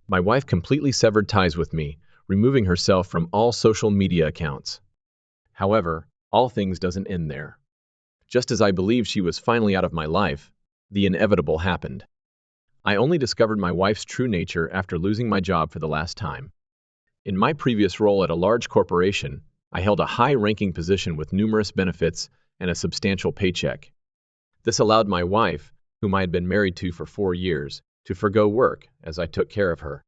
My wife completely severed ties with me, removing herself from all social media accounts. However, all things doesn't end there. Just as I believed she was finally out of my life, the inevitable happened. I only discovered my wife's true nature after losing my job for the last time. In my previous role at a large corporation, I held a high-ranking position with numerous benefits and a substantial paycheck. This allowed my wife, whom I had been married to for 4 years, to forgo work as I took care of her.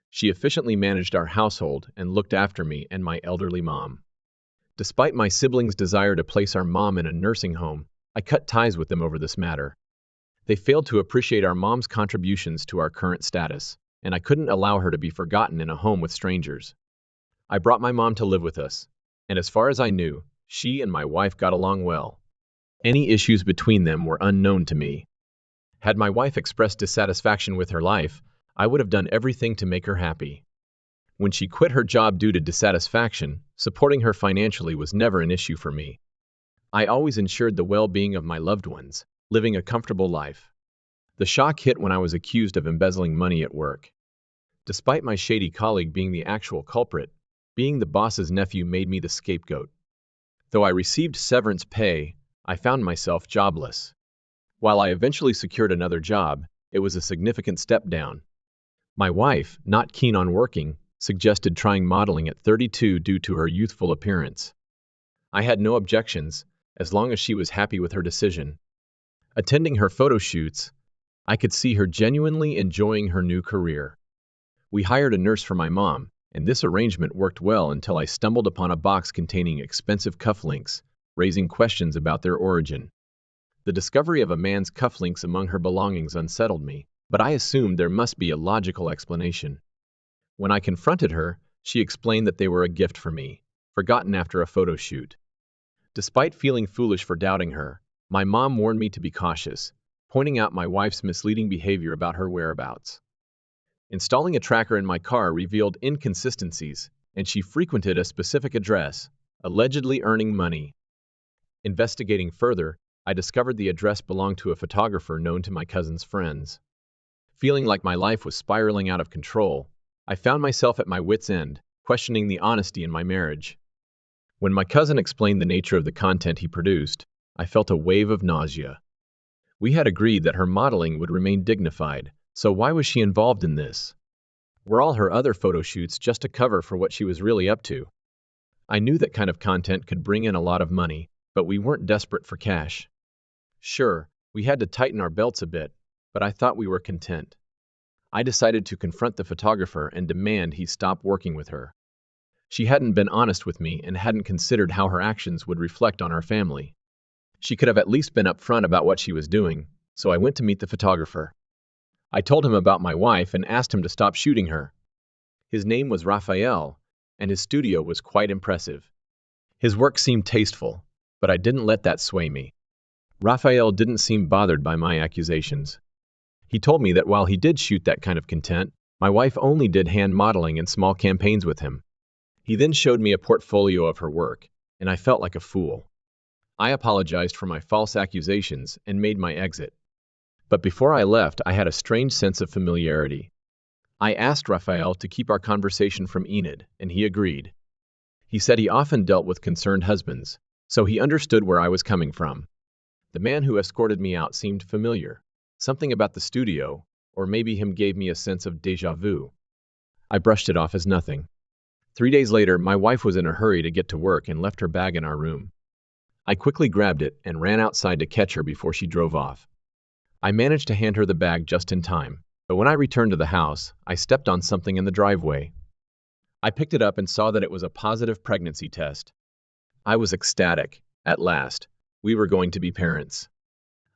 She efficiently managed our household and looked after me and my elderly mom. Despite my siblings' desire to place our mom in a nursing home, I cut ties with them over this matter. They failed to appreciate our mom's contributions to our current status, and I couldn't allow her to be forgotten in a home with strangers. I brought my mom to live with us, and as far as I knew, she and my wife got along well. Any issues between them were unknown to me. Had my wife expressed dissatisfaction with her life, I would have done everything to make her happy. When she quit her job due to dissatisfaction, supporting her financially was never an issue for me. I always ensured the well-being of my loved ones, living a comfortable life. The shock hit when I was accused of embezzling money at work. Despite my shady colleague being the actual culprit, being the boss's nephew made me the scapegoat. Though I received severance pay, I found myself jobless. While I eventually secured another job, it was a significant step down. My wife, not keen on working, suggested trying modeling at 32 due to her youthful appearance. I had no objections, as long as she was happy with her decision. Attending her photo shoots, I could see her genuinely enjoying her new career. We hired a nurse for my mom, and this arrangement worked well until I stumbled upon a box containing expensive cufflinks, raising questions about their origin. The discovery of a man's cufflinks among her belongings unsettled me, but I assumed there must be a logical explanation. When I confronted her, she explained that they were a gift for me, forgotten after a photo shoot. Despite feeling foolish for doubting her, my mom warned me to be cautious, pointing out my wife's misleading behavior about her whereabouts. Installing a tracker in my car revealed inconsistencies, and she frequented a specific address, allegedly earning money. Investigating further, I discovered the address belonged to a photographer known to my cousin's friends. Feeling like my life was spiraling out of control, I found myself at my wit's end, questioning the honesty in my marriage. When my cousin explained the nature of the content he produced, I felt a wave of nausea. We had agreed that her modeling would remain dignified, so why was she involved in this? Were all her other photo shoots just a cover for what she was really up to? I knew that kind of content could bring in a lot of money, but we weren't desperate for cash. Sure, we had to tighten our belts a bit, but I thought we were content. I decided to confront the photographer and demand he stop working with her. She hadn't been honest with me and hadn't considered how her actions would reflect on our family. She could have at least been upfront about what she was doing, so I went to meet the photographer. I told him about my wife and asked him to stop shooting her. His name was Raphael, and his studio was quite impressive. His work seemed tasteful, but I didn't let that sway me. Raphael didn't seem bothered by my accusations. He told me that while he did shoot that kind of content, my wife only did hand modeling and small campaigns with him. He then showed me a portfolio of her work, and I felt like a fool. I apologized for my false accusations and made my exit. But before I left, I had a strange sense of familiarity. I asked Raphael to keep our conversation from Enid, and he agreed. He said he often dealt with concerned husbands, so he understood where I was coming from. The man who escorted me out seemed familiar. Something about the studio, or maybe him, gave me a sense of déjà vu. I brushed it off as nothing. 3 days later, my wife was in a hurry to get to work and left her bag in our room. I quickly grabbed it and ran outside to catch her before she drove off. I managed to hand her the bag just in time, but when I returned to the house, I stepped on something in the driveway. I picked it up and saw that it was a positive pregnancy test. I was ecstatic. At last, we were going to be parents.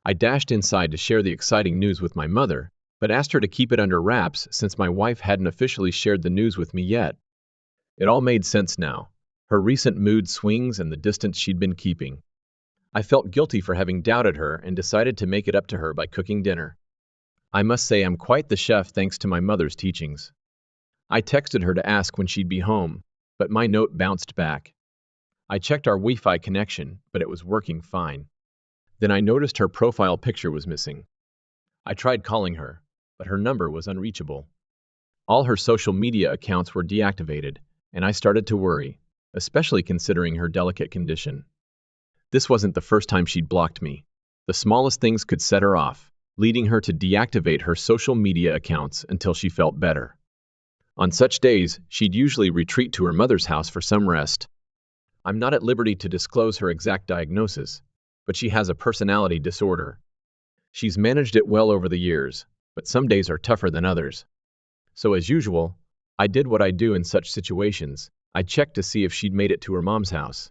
I dashed inside to share the exciting news with my mother, but asked her to keep it under wraps since my wife hadn't officially shared the news with me yet. It all made sense now, her recent mood swings and the distance she'd been keeping. I felt guilty for having doubted her and decided to make it up to her by cooking dinner. I must say I'm quite the chef thanks to my mother's teachings. I texted her to ask when she'd be home, but my note bounced back. I checked our Wi-Fi connection, but it was working fine. Then I noticed her profile picture was missing. I tried calling her, but her number was unreachable. All her social media accounts were deactivated, and I started to worry, especially considering her delicate condition. This wasn't the first time she'd blocked me. The smallest things could set her off, leading her to deactivate her social media accounts until she felt better. On such days, she'd usually retreat to her mother's house for some rest. I'm not at liberty to disclose her exact diagnosis, but she has a personality disorder. She's managed it well over the years, but some days are tougher than others. So as usual, I did what I do in such situations. I checked to see if she'd made it to her mom's house.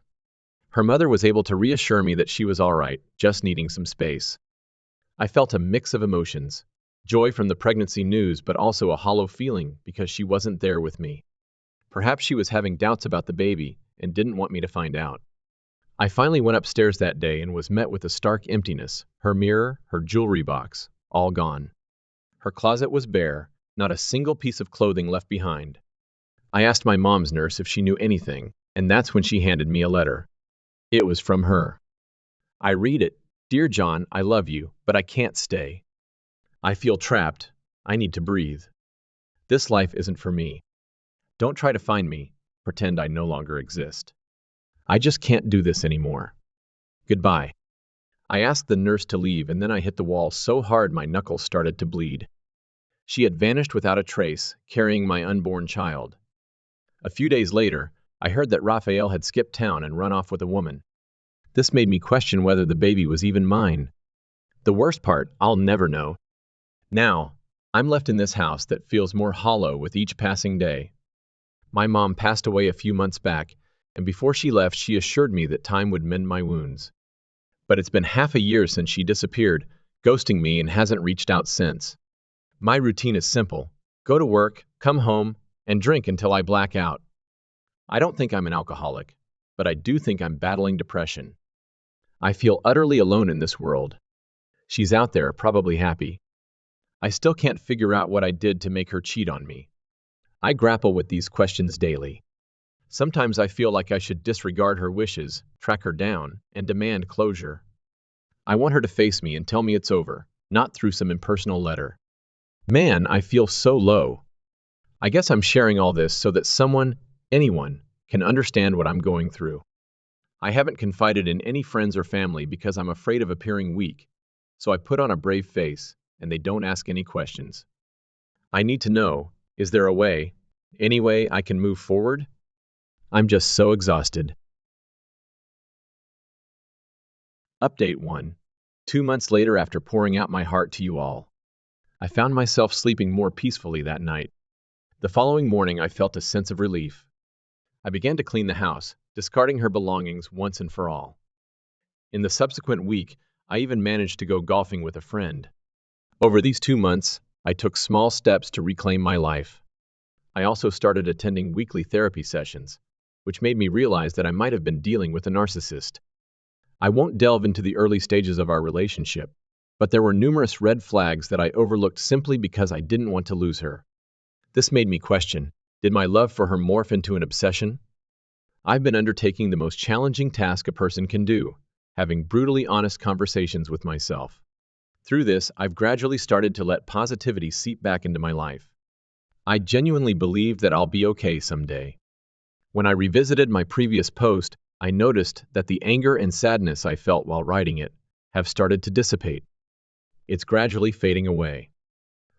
Her mother was able to reassure me that she was all right, just needing some space. I felt a mix of emotions, joy from the pregnancy news, but also a hollow feeling because she wasn't there with me. Perhaps she was having doubts about the baby and didn't want me to find out. I finally went upstairs that day and was met with a stark emptiness, her mirror, her jewelry box, all gone. Her closet was bare, not a single piece of clothing left behind. I asked my mom's nurse if she knew anything, and that's when she handed me a letter. It was from her. I read it. Dear John, I love you, but I can't stay. I feel trapped. I need to breathe. This life isn't for me. Don't try to find me. Pretend I no longer exist. I just can't do this anymore. Goodbye. I asked the nurse to leave, and then I hit the wall so hard my knuckles started to bleed. She had vanished without a trace, carrying my unborn child. A few days later, I heard that Raphael had skipped town and run off with a woman. This made me question whether the baby was even mine. The worst part, I'll never know. Now, I'm left in this house that feels more hollow with each passing day. My mom passed away a few months back, and before she left, she assured me that time would mend my wounds. But it's been half a year since she disappeared, ghosting me and hasn't reached out since. My routine is simple: go to work, come home, and drink until I black out. I don't think I'm an alcoholic, but I do think I'm battling depression. I feel utterly alone in this world. She's out there, probably happy. I still can't figure out what I did to make her cheat on me. I grapple with these questions daily. Sometimes I feel like I should disregard her wishes, track her down, and demand closure. I want her to face me and tell me it's over, not through some impersonal letter. Man, I feel so low. I guess I'm sharing all this so that someone, anyone, can understand what I'm going through. I haven't confided in any friends or family because I'm afraid of appearing weak, so I put on a brave face, and they don't ask any questions. I need to know, is there a way, any way I can move forward? I'm just so exhausted. Update 1. 2 months later, after pouring out my heart to you all, I found myself sleeping more peacefully that night. The following morning, I felt a sense of relief. I began to clean the house, discarding her belongings once and for all. In the subsequent week, I even managed to go golfing with a friend. Over these 2 months, I took small steps to reclaim my life. I also started attending weekly therapy sessions, which made me realize that I might have been dealing with a narcissist. I won't delve into the early stages of our relationship, but there were numerous red flags that I overlooked simply because I didn't want to lose her. This made me question, did my love for her morph into an obsession? I've been undertaking the most challenging task a person can do, having brutally honest conversations with myself. Through this, I've gradually started to let positivity seep back into my life. I genuinely believe that I'll be okay someday. When I revisited my previous post, I noticed that the anger and sadness I felt while writing it have started to dissipate. It's gradually fading away.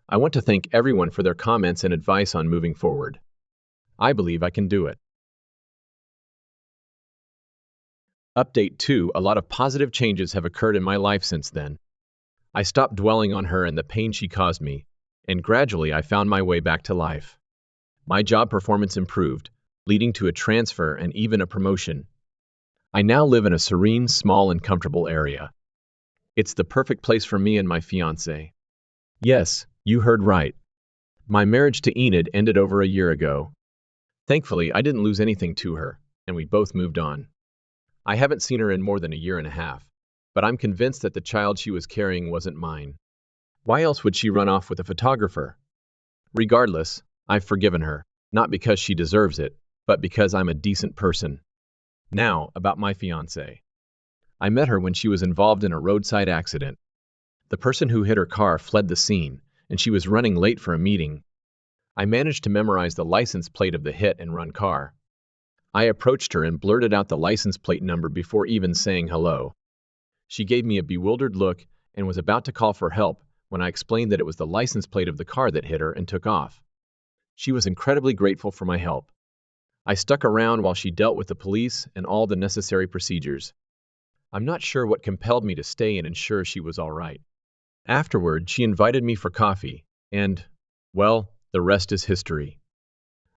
I want to thank everyone for their comments and advice on moving forward. I believe I can do it. Update 2. A lot of positive changes have occurred in my life since then. I stopped dwelling on her and the pain she caused me, and gradually I found my way back to life. My job performance improved, leading to a transfer and even a promotion. I now live in a serene, small, and comfortable area. It's the perfect place for me and my fiancé. Yes, you heard right. My marriage to Enid ended over a year ago. Thankfully, I didn't lose anything to her, and we both moved on. I haven't seen her in more than a year and a half, but I'm convinced that the child she was carrying wasn't mine. Why else would she run off with a photographer? Regardless, I've forgiven her, not because she deserves it, but because I'm a decent person. Now, about my fiancé. I met her when she was involved in a roadside accident. The person who hit her car fled the scene, and she was running late for a meeting. I managed to memorize the license plate of the hit-and-run car. I approached her and blurted out the license plate number before even saying hello. She gave me a bewildered look and was about to call for help when I explained that it was the license plate of the car that hit her and took off. She was incredibly grateful for my help. I stuck around while she dealt with the police and all the necessary procedures. I'm not sure what compelled me to stay and ensure she was all right. Afterward, she invited me for coffee, and, well, the rest is history.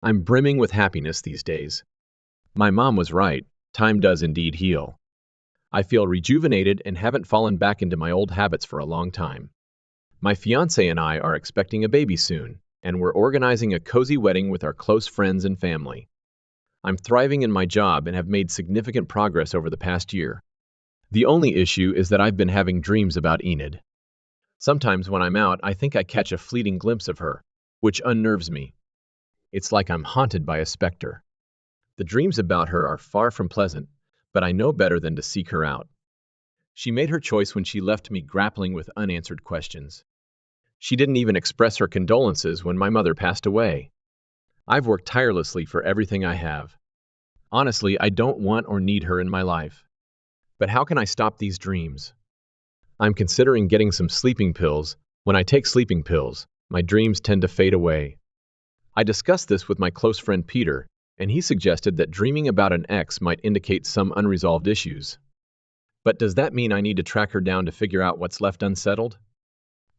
I'm brimming with happiness these days. My mom was right, time does indeed heal. I feel rejuvenated and haven't fallen back into my old habits for a long time. My fiancé and I are expecting a baby soon, and we're organizing a cozy wedding with our close friends and family. I'm thriving in my job and have made significant progress over the past year. The only issue is that I've been having dreams about Enid. Sometimes when I'm out, I think I catch a fleeting glimpse of her, which unnerves me. It's like I'm haunted by a specter. The dreams about her are far from pleasant, but I know better than to seek her out. She made her choice when she left me grappling with unanswered questions. She didn't even express her condolences when my mother passed away. I've worked tirelessly for everything I have. Honestly, I don't want or need her in my life. But how can I stop these dreams? I'm considering getting some sleeping pills. When I take sleeping pills, my dreams tend to fade away. I discussed this with my close friend Peter, and he suggested that dreaming about an ex might indicate some unresolved issues. But does that mean I need to track her down to figure out what's left unsettled?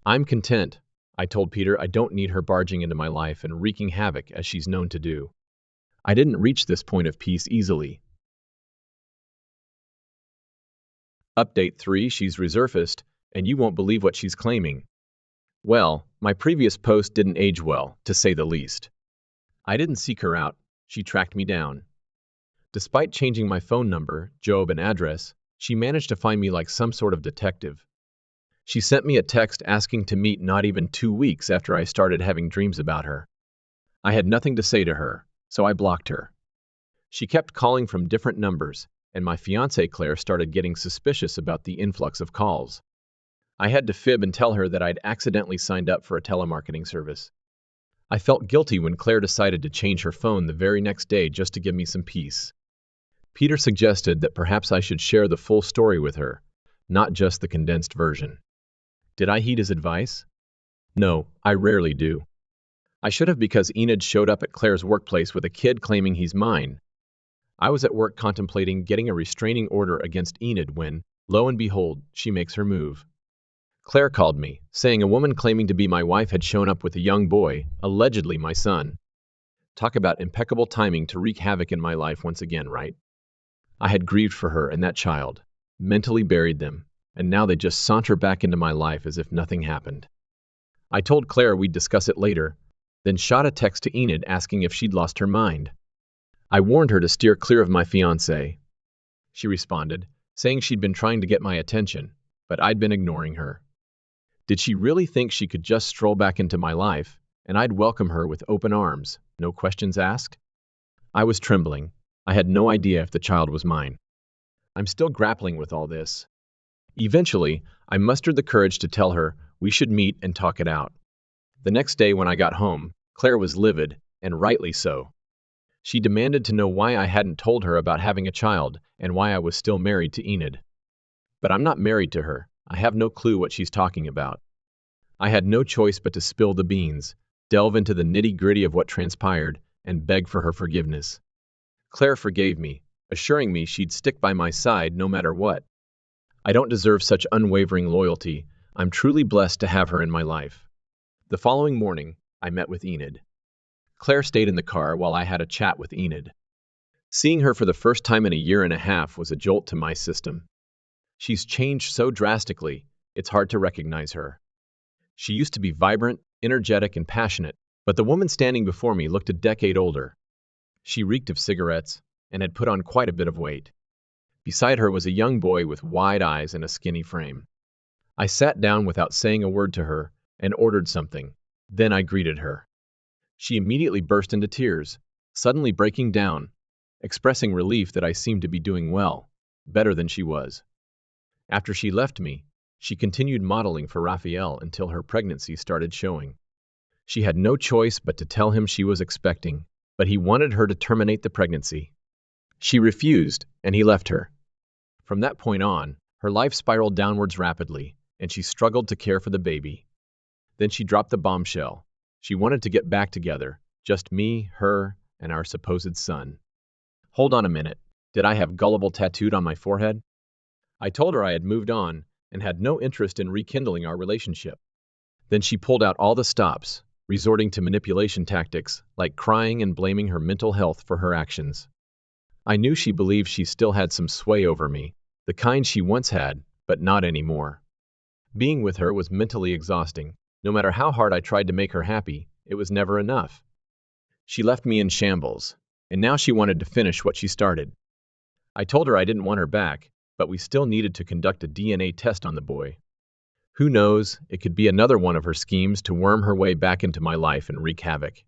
I'm content. I told Peter I don't need her barging into my life and wreaking havoc as she's known to do. I didn't reach this point of peace easily. Update 3: She's resurfaced, and you won't believe what she's claiming. Well, my previous post didn't age well, to say the least. I didn't seek her out. She tracked me down. Despite changing my phone number, job, and address, she managed to find me like some sort of detective. She sent me a text asking to meet not even 2 weeks after I started having dreams about her. I had nothing to say to her, so I blocked her. She kept calling from different numbers, and my fiancée Claire started getting suspicious about the influx of calls. I had to fib and tell her that I'd accidentally signed up for a telemarketing service. I felt guilty when Claire decided to change her phone the very next day just to give me some peace. Peter suggested that perhaps I should share the full story with her, not just the condensed version. Did I heed his advice? No, I rarely do. I should have, because Enid showed up at Claire's workplace with a kid claiming he's mine. I was at work contemplating getting a restraining order against Enid when, lo and behold, she makes her move. Claire called me, saying a woman claiming to be my wife had shown up with a young boy, allegedly my son. Talk about impeccable timing to wreak havoc in my life once again, right? I had grieved for her and that child, mentally buried them, and now they just saunter back into my life as if nothing happened. I told Claire we'd discuss it later, then shot a text to Enid asking if she'd lost her mind. I warned her to steer clear of my fiancé. She responded, saying she'd been trying to get my attention, but I'd been ignoring her. Did she really think she could just stroll back into my life, and I'd welcome her with open arms, no questions asked? I was trembling. I had no idea if the child was mine. I'm still grappling with all this. Eventually, I mustered the courage to tell her we should meet and talk it out. The next day when I got home, Claire was livid, and rightly so. She demanded to know why I hadn't told her about having a child and why I was still married to Enid. But I'm not married to her. I have no clue what she's talking about. I had no choice but to spill the beans, delve into the nitty-gritty of what transpired, and beg for her forgiveness. Claire forgave me, assuring me she'd stick by my side no matter what. I don't deserve such unwavering loyalty. I'm truly blessed to have her in my life. The following morning, I met with Enid. Claire stayed in the car while I had a chat with Enid. Seeing her for the first time in a year and a half was a jolt to my system. She's changed so drastically, it's hard to recognize her. She used to be vibrant, energetic, and passionate, but the woman standing before me looked a decade older. She reeked of cigarettes and had put on quite a bit of weight. Beside her was a young boy with wide eyes and a skinny frame. I sat down without saying a word to her and ordered something. Then I greeted her. She immediately burst into tears, suddenly breaking down, expressing relief that I seemed to be doing well, better than she was. After she left me, she continued modeling for Raphael until her pregnancy started showing. She had no choice but to tell him she was expecting, but he wanted her to terminate the pregnancy. She refused, and he left her. From that point on, her life spiraled downwards rapidly, and she struggled to care for the baby. Then she dropped the bombshell. She wanted to get back together, just me, her, and our supposed son. Hold on a minute. Did I have gullible tattooed on my forehead? I told her I had moved on and had no interest in rekindling our relationship. Then she pulled out all the stops, resorting to manipulation tactics like crying and blaming her mental health for her actions. I knew she believed she still had some sway over me, the kind she once had, but not anymore. Being with her was mentally exhausting. No matter how hard I tried to make her happy, it was never enough. She left me in shambles, and now she wanted to finish what she started. I told her I didn't want her back, but we still needed to conduct a DNA test on the boy. Who knows, it could be another one of her schemes to worm her way back into my life and wreak havoc.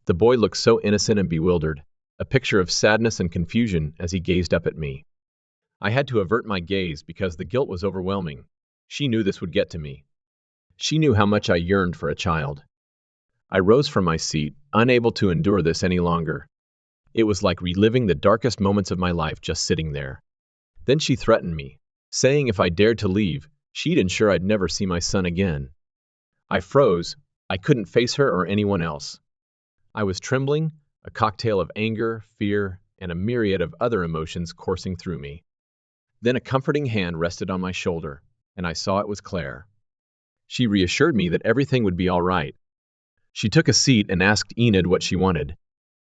The boy looked so innocent and bewildered, a picture of sadness and confusion as he gazed up at me. I had to avert my gaze because the guilt was overwhelming. She knew this would get to me. She knew how much I yearned for a child. I rose from my seat, unable to endure this any longer. It was like reliving the darkest moments of my life just sitting there. Then she threatened me, saying if I dared to leave, she'd ensure I'd never see my son again. I froze. I couldn't face her or anyone else. I was trembling, a cocktail of anger, fear, and a myriad of other emotions coursing through me. Then a comforting hand rested on my shoulder, and I saw it was Claire. She reassured me that everything would be all right. She took a seat and asked Enid what she wanted.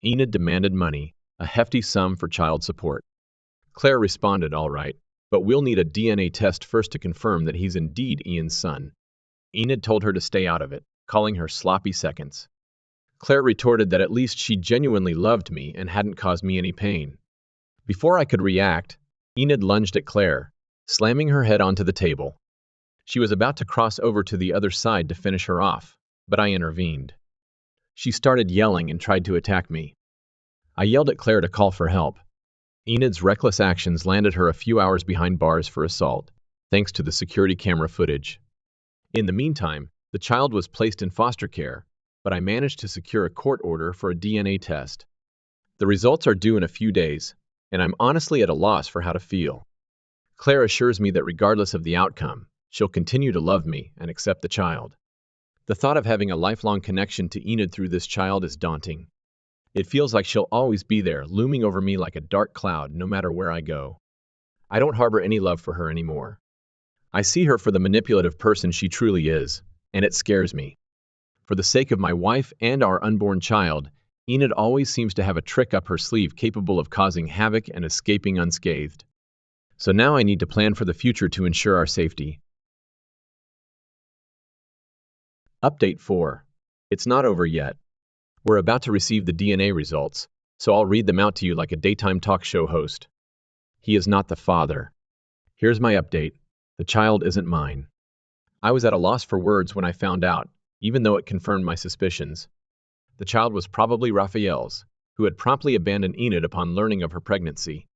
Enid demanded money, a hefty sum for child support. Claire responded, all right, but we'll need a DNA test first to confirm that he's indeed Ian's son. Enid told her to stay out of it, calling her sloppy seconds. Claire retorted that at least she genuinely loved me and hadn't caused me any pain. Before I could react, Enid lunged at Claire, slamming her head onto the table. She was about to cross over to the other side to finish her off, but I intervened. She started yelling and tried to attack me. I yelled at Claire to call for help. Enid's reckless actions landed her a few hours behind bars for assault, thanks to the security camera footage. In the meantime, the child was placed in foster care, but I managed to secure a court order for a DNA test. The results are due in a few days, and I'm honestly at a loss for how to feel. Claire assures me that regardless of the outcome, she'll continue to love me and accept the child. The thought of having a lifelong connection to Enid through this child is daunting. It feels like she'll always be there, looming over me like a dark cloud no matter where I go. I don't harbor any love for her anymore. I see her for the manipulative person she truly is, and it scares me. For the sake of my wife and our unborn child, Enid always seems to have a trick up her sleeve capable of causing havoc and escaping unscathed. So now I need to plan for the future to ensure our safety. Update 4. It's not over yet. We're about to receive the DNA results, so I'll read them out to you like a daytime talk show host. He is not the father. Here's my update. The child isn't mine. I was at a loss for words when I found out, even though it confirmed my suspicions. The child was probably Raphael's, who had promptly abandoned Enid upon learning of her pregnancy.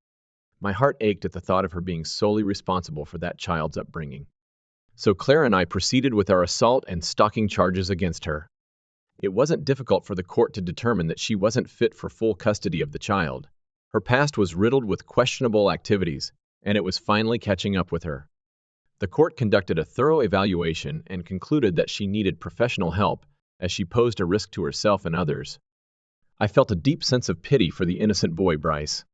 My heart ached at the thought of her being solely responsible for that child's upbringing. So Claire and I proceeded with our assault and stalking charges against her. It wasn't difficult for the court to determine that she wasn't fit for full custody of the child. Her past was riddled with questionable activities, and it was finally catching up with her. The court conducted a thorough evaluation and concluded that she needed professional help as she posed a risk to herself and others. I felt a deep sense of pity for the innocent boy, Bryce.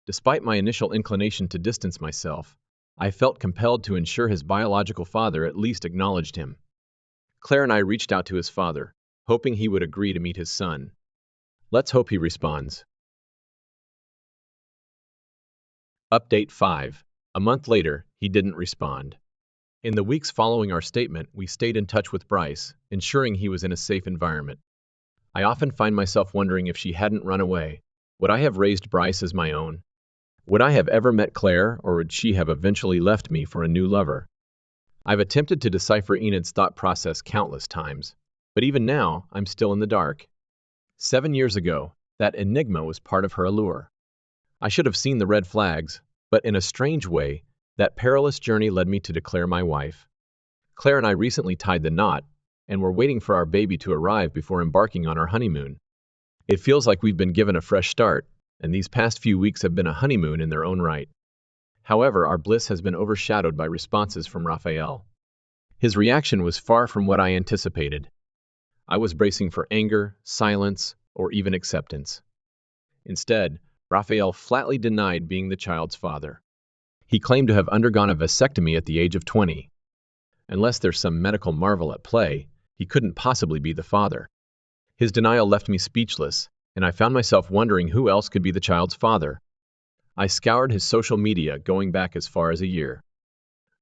Despite my initial inclination to distance myself, I felt compelled to ensure his biological father at least acknowledged him. Claire and I reached out to his father, hoping he would agree to meet his son. Let's hope he responds. Update 5. A month later, he didn't respond. In the weeks following our statement, we stayed in touch with Bryce, ensuring he was in a safe environment. I often find myself wondering if she hadn't run away, would I have raised Bryce as my own? Would I have ever met Claire, or would she have eventually left me for a new lover? I've attempted to decipher Enid's thought process countless times, but even now, I'm still in the dark. 7 years ago, that enigma was part of her allure. I should have seen the red flags, but in a strange way, that perilous journey led me to declare my wife. Claire and I recently tied the knot, and we're waiting for our baby to arrive before embarking on our honeymoon. It feels like we've been given a fresh start, and these past few weeks have been a honeymoon in their own right. However, our bliss has been overshadowed by responses from Raphael. His reaction was far from what I anticipated. I was bracing for anger, silence, or even acceptance. Instead, Raphael flatly denied being the child's father. He claimed to have undergone a vasectomy at the age of 20. Unless there's some medical marvel at play, he couldn't possibly be the father. His denial left me speechless, and I found myself wondering who else could be the child's father. I scoured his social media, going back as far as a year.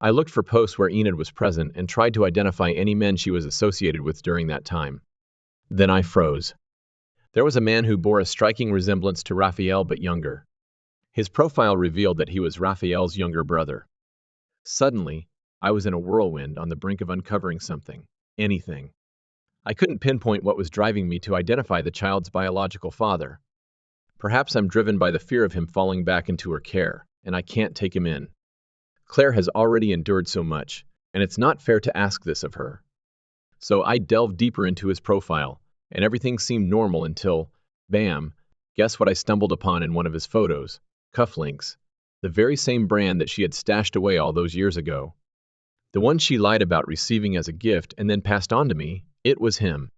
I looked for posts where Enid was present and tried to identify any men she was associated with during that time. Then I froze. There was a man who bore a striking resemblance to Raphael but younger. His profile revealed that he was Raphael's younger brother. Suddenly, I was in a whirlwind on the brink of uncovering something, anything. I couldn't pinpoint what was driving me to identify the child's biological father. Perhaps I'm driven by the fear of him falling back into her care, and I can't take him in. Claire has already endured so much, and it's not fair to ask this of her. So I delved deeper into his profile, and everything seemed normal until, bam, guess what I stumbled upon in one of his photos? Cufflinks, the very same brand that she had stashed away all those years ago. The one she lied about receiving as a gift and then passed on to me, it was him.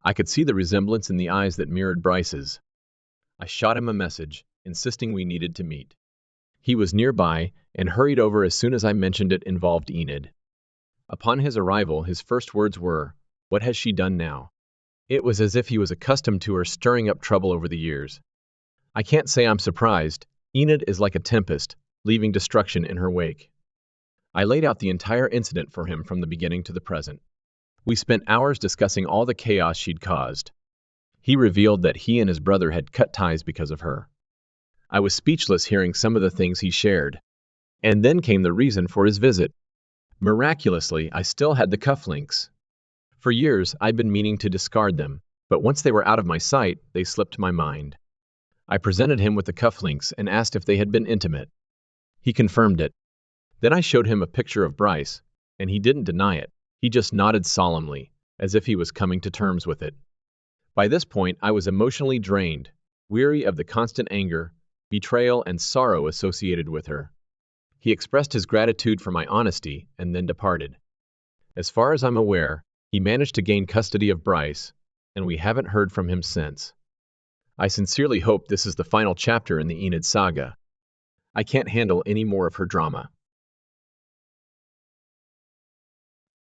I could see the resemblance in the eyes that mirrored Bryce's. I shot him a message, insisting we needed to meet. He was nearby and hurried over as soon as I mentioned it involved Enid. Upon his arrival, his first words were, "What has she done now?" It was as if he was accustomed to her stirring up trouble over the years. I can't say I'm surprised. Enid is like a tempest, leaving destruction in her wake. I laid out the entire incident for him from the beginning to the present. We spent hours discussing all the chaos she'd caused. He revealed that he and his brother had cut ties because of her. I was speechless hearing some of the things he shared. And then came the reason for his visit. Miraculously, I still had the cufflinks. For years, I'd been meaning to discard them, but once they were out of my sight, they slipped my mind. I presented him with the cufflinks and asked if they had been intimate. He confirmed it. Then I showed him a picture of Bryce, and he didn't deny it. He just nodded solemnly, as if he was coming to terms with it. By this point, I was emotionally drained, weary of the constant anger, betrayal, and sorrow associated with her. He expressed his gratitude for my honesty and then departed. As far as I'm aware, he managed to gain custody of Bryce, and we haven't heard from him since. I sincerely hope this is the final chapter in the Enid saga. I can't handle any more of her drama.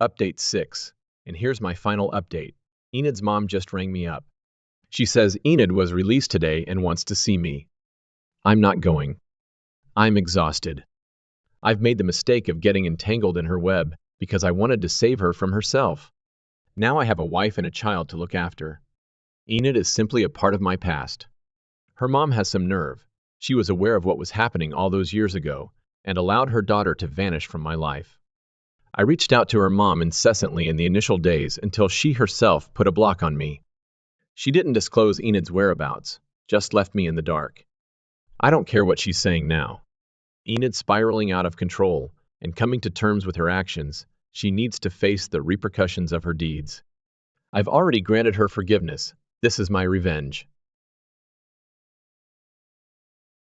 Update 6. And here's my final update. Enid's mom just rang me up. She says Enid was released today and wants to see me. I'm not going. I'm exhausted. I've made the mistake of getting entangled in her web because I wanted to save her from herself. Now I have a wife and a child to look after. Enid is simply a part of my past. Her mom has some nerve. She was aware of what was happening all those years ago and allowed her daughter to vanish from my life. I reached out to her mom incessantly in the initial days until she herself put a block on me. She didn't disclose Enid's whereabouts, just left me in the dark. I don't care what she's saying now. Enid spiraling out of control and coming to terms with her actions, she needs to face the repercussions of her deeds. I've already granted her forgiveness. This is my revenge.